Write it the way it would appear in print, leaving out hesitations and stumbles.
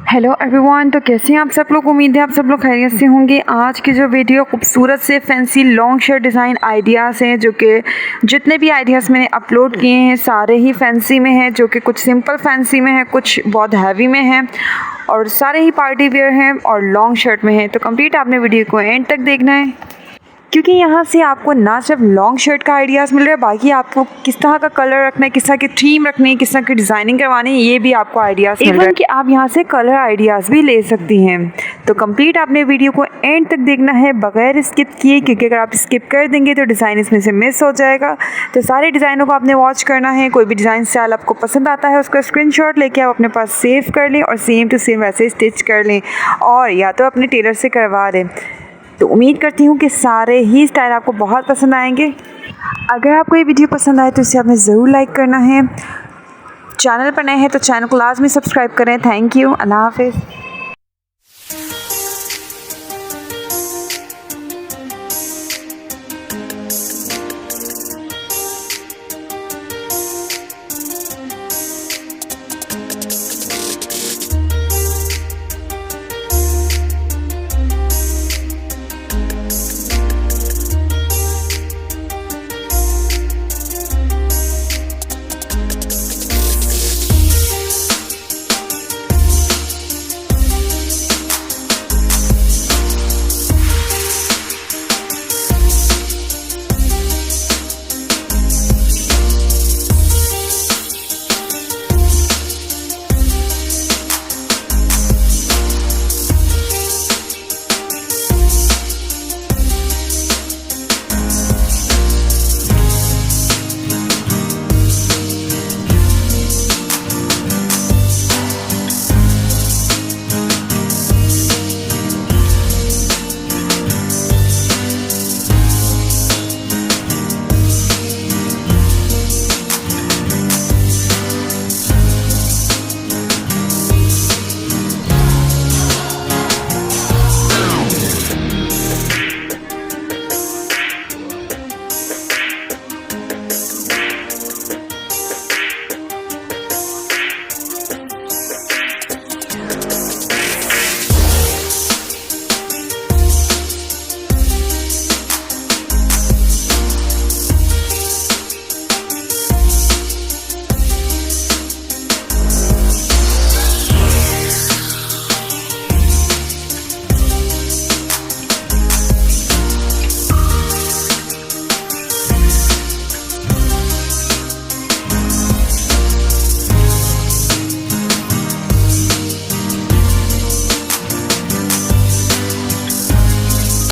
Hello everyone, तो कैसे हैं आप सब लोग। उम्मीद है आप सब लोग खैरियत से होंगे। आज की जो वीडियो खूबसूरत से fancy long shirt design ideas हैं, जो कि जितने भी आइडियाज़ मैंने अपलोड किए हैं सारे ही फैंसी में हैं, जो कि कुछ सिंपल फैंसी में है, कुछ बहुत हैवी में है और सारे ही पार्टी वेयर हैं और लॉन्ग शर्ट में हैं। तो कंप्लीट आपने वीडियो को एंड तक देखना है, क्योंकि यहाँ से आपको ना सिर्फ लॉन्ग शर्ट का आइडियाज़ मिल रहा है, बाकी आपको किस तरह का कलर रखना है, किस तरह की थीम रखनी है, किस तरह की डिज़ाइनिंग करवानी है, ये भी आपको आइडियाज़ मिल रहा है कि आप यहाँ से कलर आइडियाज़ भी ले सकती हैं। तो कंप्लीट आपने वीडियो को एंड तक देखना है बगैर स्किप किए, क्योंकि अगर आप स्किप कर देंगे तो डिज़ाइन इसमें से मिस हो जाएगा। तो सारे डिज़ाइनों को आपने वॉच करना है। कोई भी डिज़ाइन स्टाइल आपको पसंद आता है उसका स्क्रीनशॉट लेके आप अपने पास सेव कर लें और सेम टू सेम वैसे स्टिच कर लें, और या तो अपने टेलर से करवा दें। तो उम्मीद करती हूँ कि सारे ही स्टाइल आपको बहुत पसंद आएंगे। अगर आपको ये वीडियो पसंद आए तो इसे आपने ज़रूर लाइक करना है। चैनल पर नए हैं तो चैनल को लाजमी सब्सक्राइब करें। Thank you. अल्लाह हाफिज़।